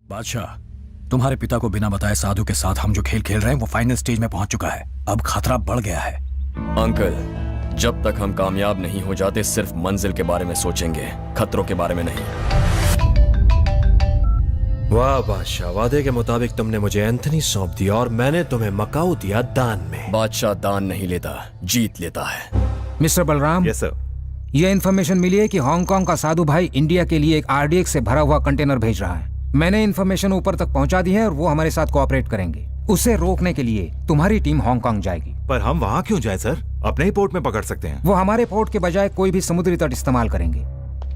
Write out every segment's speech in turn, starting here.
बादशाह, तुम्हारे पिता को बिना बताए साधु के साथ हम जो खेल खेल रहे हैं वो फाइनल स्टेज में पहुंच चुका है। अब खतरा बढ़ गया है। अंकल, जब तक हम कामयाब नहीं हो जाते सिर्फ मंजिल के बारे में सोचेंगे, खतरों के बारे में नहीं। वाह बादशाह, वादे के मुताबिक तुमने मुझे एंथनी सौंप दिया और मैंने तुम्हें मकाऊ दिया दान में। बादशाह दान नहीं लेता, जीत लेता है। मिस्टर बलराम। Yes sir. ये इन्फॉर्मेशन मिली है कि हांगकांग का साधु भाई इंडिया के लिए एक आरडीएक्स से भरा हुआ कंटेनर भेज रहा है। मैंने इन्फॉर्मेशन ऊपर तक पहुंचा दी है और वो हमारे साथ कोऑपरेट करेंगे। उसे रोकने के लिए तुम्हारी टीम हांगकांग जाएगी। पर हम वहाँ क्यों जाए सर? अपने ही पोर्ट में पकड़ सकते हैं। वो हमारे पोर्ट के बजाय कोई भी समुद्री तट इस्तेमाल करेंगे।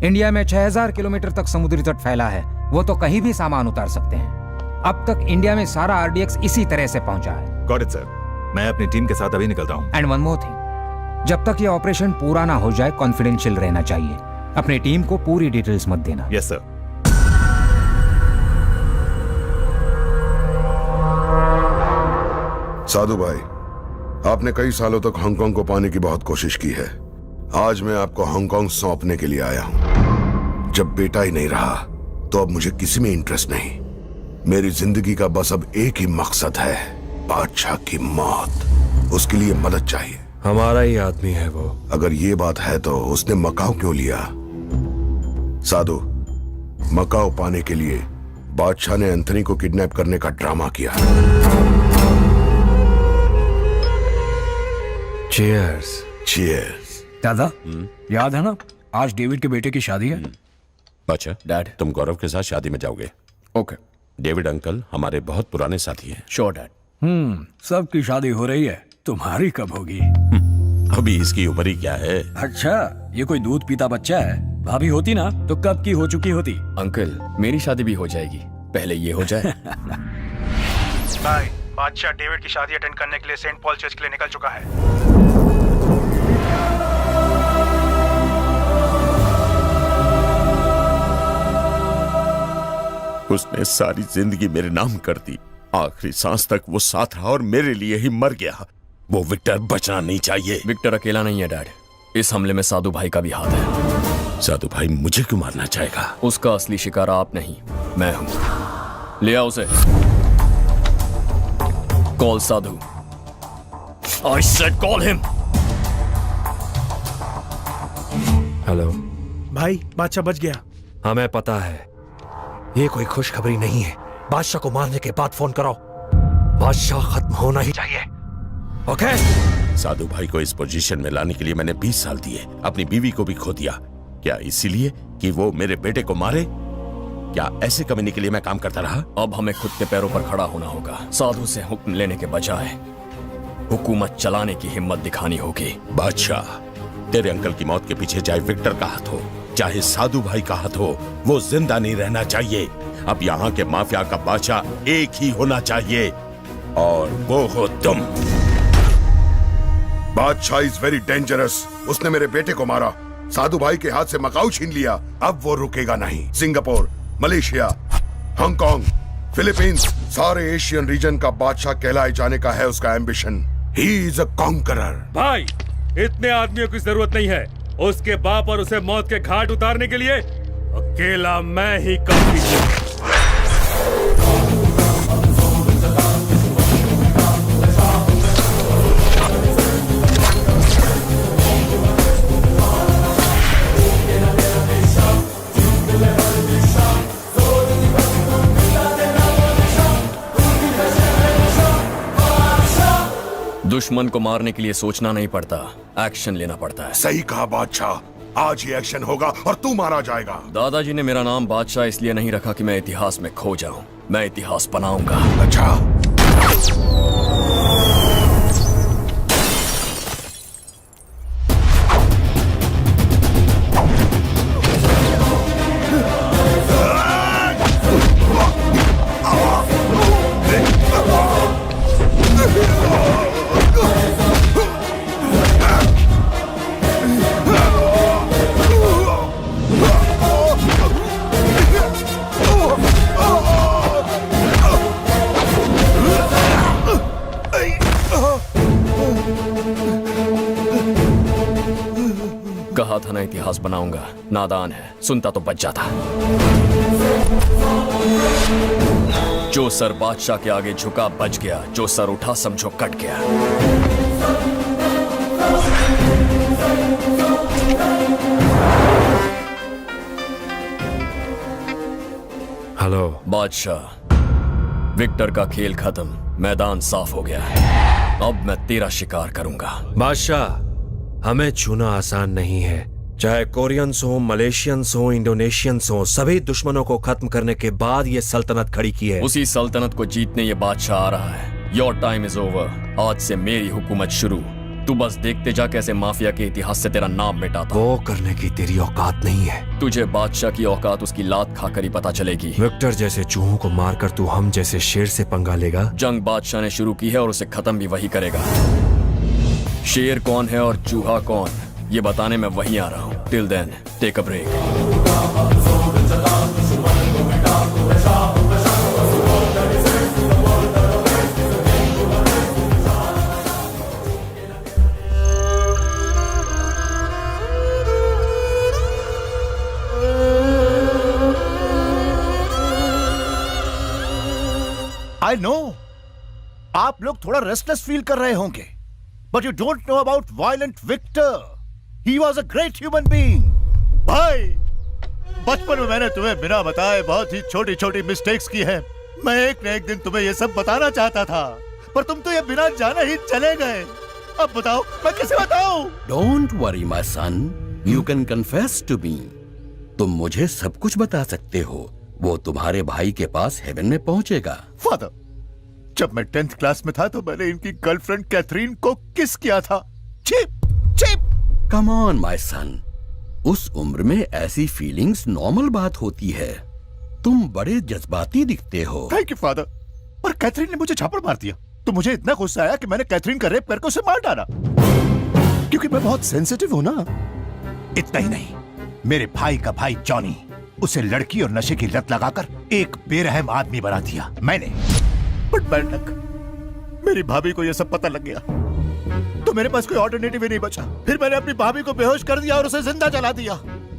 इंडिया में 6000 किलोमीटर तक समुद्री तट फैला है, वो तो कहीं भी सामान उतार सकते हैं। अब तक इंडिया में सारा आरडीएक्स इसी तरह से पहुंचा है। गॉट इट सर, मैं अपनी टीम के साथ अभी निकलता हूँ। एंड वन मोर थिंग, जब तक ये ऑपरेशन पूरा ना हो जाए कॉन्फिडेंशियल रहना चाहिए। अपनी टीम को पूरी डिटेल्स मत देना। Yes sir. साधु भाई, आपने कई सालों तक हांगकांग को पाने की बहुत कोशिश की है। आज मैं आपको हांगकांग सौंपने के लिए आया हूं। जब बेटा ही नहीं रहा तो अब मुझे किसी में इंटरेस्ट नहीं। मेरी जिंदगी का बस अब एक ही मकसद है, बादशाह की मौत। उसके लिए मदद चाहिए। हमारा ही आदमी है वो। अगर ये बात है तो उसने मकाऊ क्यों लिया? साधु, मकाऊ पाने के लिए बादशाह ने एंथनी को किडनैप करने का ड्रामा किया। चीयर्स। चीयर्स। दादा, याद है ना आज डेविड के बेटे की शादी है? अच्छा डैड। तुम गौरव के साथ शादी में जाओगे? ओके। डेविड अंकल हमारे बहुत पुराने साथी हैं। Sure dad. सबकी शादी हो रही है, तुम्हारी कब होगी? अभी इसकी उम्र ही क्या है? अच्छा, ये कोई दूध पीता बच्चा है? भाभी होती ना तो कब की हो चुकी होती। अंकल, मेरी शादी भी हो जाएगी, पहले ये हो जाए। भाई, बादशाह डेविड की शादी अटेंड करने के लिए सेंट पॉल चर्च के लिए निकल चुका है। उसने सारी जिंदगी मेरे नाम कर दी। आखिरी सांस तक वो साथ रहा और मेरे लिए ही मर गया। वो विक्टर बचना नहीं चाहिए। विक्टर अकेला नहीं है डैड, इस हमले में साधु भाई का भी हाथ है। साधु भाई मुझे क्यों मारना चाहेगा? उसका असली शिकार आप नहीं, मैं हूं। ले आओ उसे। Call Sadhu. I said call him. Hello भाई, बादशाह बच गया। हमें पता है। ये कोई खुशखबरी नहीं है। बादशाह को मारने के बाद फोन करो। बादशाह खत्म होना ही चाहिए। ओके? साधु भाई को इस पोजीशन में लाने के लिए मैंने 20 साल दिए, अपनी बीवी को भी खो दिया। क्या इसीलिए कि वो मेरे बेटे को मारे? क्या ऐसे कमीने के लिए मैं काम करता रहा? अब हमें खुद के पैरों पर खड़ा होना होगा। साधु से हुक्म लेने के बजाय हुकूमत चलाने की हिम्मत दिखानी होगी। बादशाह, तेरे अंकल की मौत के पीछे चाहे विक्टर का हाथ हो, चाहे साधु भाई का हाथ हो, वो जिंदा नहीं रहना चाहिए। अब यहाँ के माफिया का बादशाह एक ही होना चाहिए और वो हो तुम। बादशाह इज वेरी डेंजरस। उसने मेरे बेटे को मारा, साधु भाई के हाथ से मकाऊ छीन लिया। अब वो रुकेगा नहीं। सिंगापुर, मलेशिया, हांगकांग, फिलीपींस, सारे एशियन रीजन का बादशाह कहलाए जाने का है उसका ambition. He is a conqueror. भाई, इतने आदमियों की जरूरत नहीं है। उसके बाप और उसे मौत के घाट उतारने के लिए अकेला मैं ही काफी हूं। दुश्मन को मारने के लिए सोचना नहीं पड़ता, एक्शन लेना पड़ता है। सही कहा बादशाह, आज ही एक्शन होगा और तू मारा जाएगा। दादाजी ने मेरा नाम बादशाह इसलिए नहीं रखा कि मैं इतिहास में खो जाऊं, मैं इतिहास बनाऊंगा। अच्छा, कहा था ना इतिहास बनाऊंगा। नादान है, सुनता तो बच जाता। जो सर बादशाह के आगे झुका बच गया, जो सर उठा समझो कट गया। हेलो बादशाह, विक्टर का खेल खत्म, मैदान साफ हो गया है। अब मैं तेरा शिकार करूंगा। बादशाह, हमें छूना आसान नहीं है। चाहे कोरियंस हो, मलेशियंस हो, इंडोनेशियंस हो, सभी दुश्मनों को खत्म करने के बाद ये सल्तनत खड़ी की है। उसी सल्तनत को जीतने ये बादशाह आ रहा है। Your time is over. आज से मेरी हुकूमत शुरू। तू बस देखते जा कैसे माफिया के इतिहास से तेरा नाम मिटाता। वो करने की तेरी औकात नहीं है। तुझे बादशाह की औकात उसकी लात खाकर ही पता चलेगी। विक्टर जैसे चूहों को मारकर तू हम जैसे शेर से पंगा लेगा? जंग बादशाह ने शुरू की है और उसे खत्म भी वही करेगा। शेर कौन है और चूहा कौन, ये बताने मैं वहीं आ रहा हूँ। Till then take a break. I know, आप लोग थोड़ा रेस्टलेस फील कर रहे होंगे, but you don't know about violent Victor. He was a great human being. भाई, बचपन में मैंने तुम्हें बिना बताए बहुत ही छोटी छोटी मिस्टेक्स की है। मैं एक न एक दिन तुम्हें ये सब बताना चाहता था, पर तुम तो ये बिना जाने ही चले गए। अब बताओ मैं कैसे बताऊं? Don't worry, my son. You can confess to me. तुम मुझे सब कुछ बता सकते हो। वो तुम्हारे भाई के पास हेवन में पहुंचेगा। फादर, जब मैं 10th क्लास में था तो मैंने इनकी गर्लफ्रेंड कैथरीन को किस किया था। Cheap cheap. Come on, my son. उस उम्र में ऐसी फीलिंग्स नॉर्मल बात होती है। तुम बड़े जज्बाती दिखते हो। Thank you father. पर कैथरीन ने मुझे झापड़ मार दिया तो मुझे इतना गुस्सा आया कि मैंने कैथरीन का रेप करके उसे मार डाला, क्योंकि मैं बहुत सेंसिटिव हूं ना। इतना ही नहीं, मेरे भाई का भाई जॉनी, उसे लड़की और नशे की लत लगाकर एक बेरहम आदमी बना दिया मैंने। बट बैड लक, मेरी भाभी को यह सब पता लग गया तो मेरे पास कोई ऑल्टरनेटिव ही नहीं बचा। फिर मैंने अपनी भाभी को बेहोश कर दिया और उसे जिंदा जला दिया,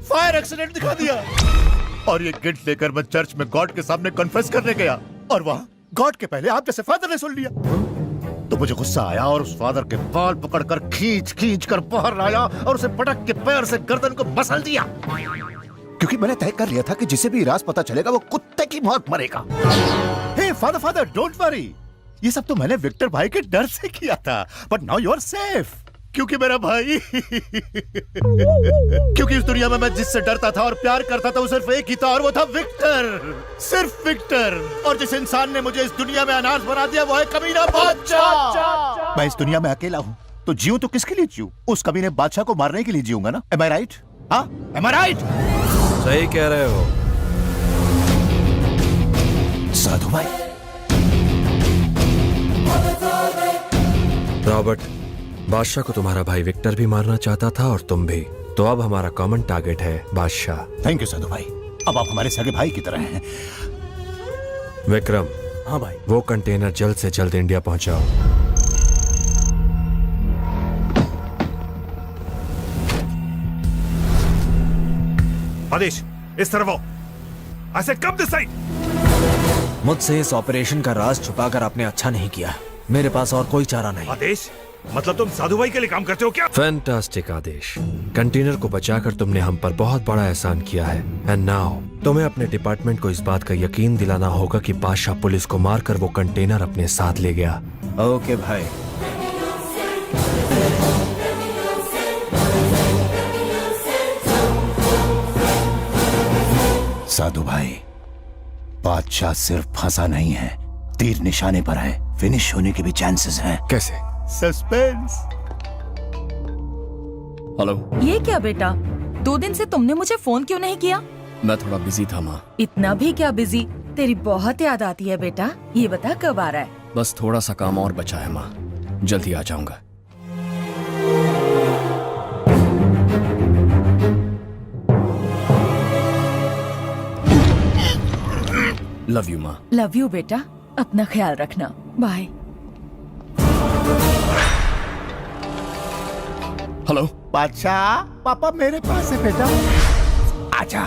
फायर एक्सीडेंट दिखा दिया। और ये गिल्ट लेकर मैं चर्च में गॉड के सामने कन्फेस करने गया और वहां गॉड के पहले आप जैसे फादर ने सुन लिया। तो मुझे गुस्सा आया और उस फादर के बाल पकड़कर खींच खींच कर बाहर लाया और उसे पटक के पैर से गर्दन को मसल दिया, क्योंकि मैंने तय कर लिया था कि जिसे भी राज पता चलेगा वो कुत्ते की मौत मरेगा। हे फादर फादर, डोंट वरी, ये सब तो मैंने विक्टर भाई के डर से किया था। But now you are safe, क्योंकि मेरा भाई क्योंकि इस दुनिया में मैं जिससे डरता था और प्यार करता था वो सिर्फ एक ही था और वो था विक्टर, सिर्फ विक्टर। और जिस इंसान ने मुझे इस दुनिया में अनाथ बना दिया वो है कमीना बादशाह। मैं इस दुनिया में अकेला हूँ तो जीऊं तो किसके लिए जीऊं? उस कमीने बादशाह को मारने के लिए जीऊंगा ना। एम आई राइट? हाँ, एम आई राइट? सही कह रहे हो साधु भाई। रॉबर्ट, बादशाह को तुम्हारा भाई विक्टर भी मारना चाहता था और तुम भी, तो अब हमारा कॉमन टारगेट है बादशाह। थैंक यू साधु भाई, अब आप हमारे सगे भाई की तरह हैं। विक्रम, हाँ भाई। वो कंटेनर जल्द से जल्द इंडिया पहुंचाओ। आदेश, इस तरफ आओ। I said come this side. मुझसे इस ऑपरेशन का राज छुपाकर आपने अच्छा नहीं किया। मेरे पास और कोई चारा नहीं। आदेश, मतलब तुम साधु भाई के लिए काम करते हो क्या? फैंटास्टिक आदेश, कंटेनर को बचाकर तुमने हम पर बहुत बड़ा एहसान किया है। एंड नाउ तुम्हें अपने डिपार्टमेंट को इस बात का यकीन दिलाना होगा कि बादशाह पुलिस को मारकर वो कंटेनर अपने साथ ले गया। ओके भाई। साधु भाई, बादशाह सिर्फ फंसा नहीं है, तीर निशाने पर है। फिनिश होने के भी चांसेस हैं। कैसे? सस्पेंस। हेलो। ये क्या बेटा, 2 दिन से तुमने मुझे फोन क्यों नहीं किया? मैं थोड़ा बिजी था माँ। इतना भी क्या बिजी? तेरी बहुत याद आती है बेटा। ये बता कब आ रहा है? बस थोड़ा सा काम और बचा है माँ, जल्दी आ जाऊंगा। लव यू माँ। लव यू बेटा, अपना ख्याल रखना। बाय। हेलो। बादशाह, पापा मेरे पास है बेटा, आजा।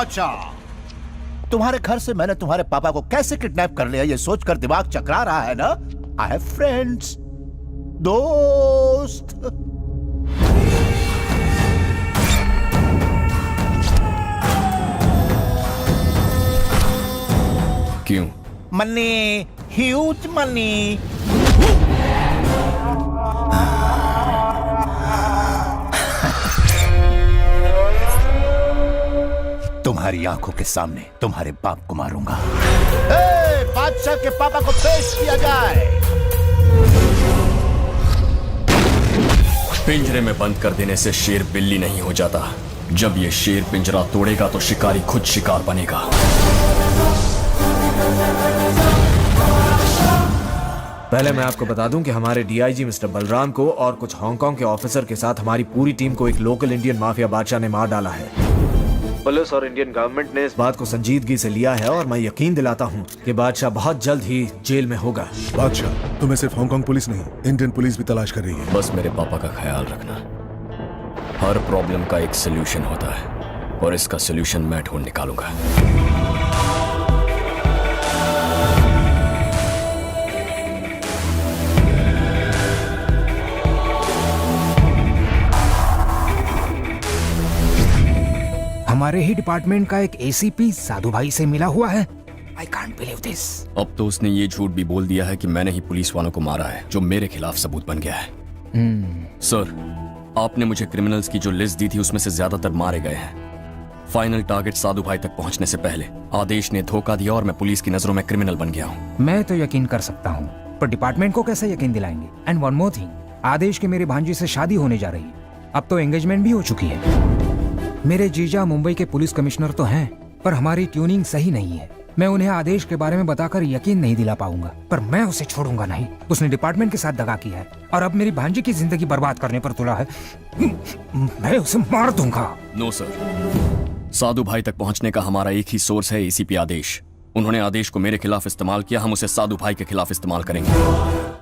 बादशाह, तुम्हारे घर से मैंने तुम्हारे पापा को कैसे किडनैप कर लिया ये सोचकर दिमाग चकरा रहा है ना? आई हैव फ्रेंड्स, दोस्त। क्यों? Money, huge money. तुम्हारी आंखों के सामने तुम्हारे बाप को मारूंगा। बादशाह के पापा को पेश किया जाए। पिंजरे में बंद कर देने से शेर बिल्ली नहीं हो जाता। जब ये शेर पिंजरा तोड़ेगा तो शिकारी खुद शिकार बनेगा। पहले मैं आपको बता दूं कि हमारे डीआईजी मिस्टर बलराम को और कुछ हांगकांग के ऑफिसर के साथ हमारी पूरी टीम को एक लोकल इंडियन माफिया बादशाह ने मार डाला है। पुलिस और इंडियन गवर्नमेंट ने इस बात को संजीदगी से लिया है और मैं यकीन दिलाता हूं कि बादशाह बहुत जल्द ही जेल में होगा। बादशाह, तुम्हें सिर्फ हांगकांग पुलिस नहीं, इंडियन पुलिस भी तलाश कर रही है। बस मेरे पापा का ख्याल रखना। हर प्रॉब्लम का एक सोल्यूशन होता है और इसका सोल्यूशन मैं ढूंढ निकालूंगा। हमारे ही डिपार्टमेंट का एक एसीपी साधु भाई से मिला हुआ है। I can't believe this. अब तो उसने ये झूठ भी बोल दिया है कि मैंने ही पुलिस वालों को मारा है, जो मेरे खिलाफ सबूत बन गया है। सर, आपने मुझे क्रिमिनल्स की जो लिस्ट दी थी उसमें से ज्यादातर मारे गए हैं। फाइनल टारगेट साधु भाई तक पहुंचने से पहले आदेश ने धोखा दिया और मैं पुलिस की नजरों में क्रिमिनल बन गया हूँ। मैं तो यकीन कर सकता हूँ, पर डिपार्टमेंट को कैसे यकीन दिलाएंगे? एंड वन मोर थिंग, आदेश की मेरी भांजी से शादी होने जा रही है। अब तो एंगेजमेंट भी हो चुकी है। मेरे जीजा मुंबई के पुलिस कमिश्नर तो हैं, पर हमारी ट्यूनिंग सही नहीं है। मैं उन्हें आदेश के बारे में बताकर यकीन नहीं दिला पाऊंगा, पर मैं उसे छोड़ूंगा नहीं। उसने डिपार्टमेंट के साथ दगा किया है और अब मेरी भांजी की जिंदगी बर्बाद करने पर तुला है। मैं उसे मार दूंगा। नो सर, साधु भाई तक पहुंचने का हमारा एक ही सोर्स है, एसीपी आदेश। उन्होंने आदेश को मेरे खिलाफ इस्तेमाल किया, हम उसे साधु भाई के खिलाफ इस्तेमाल करेंगे।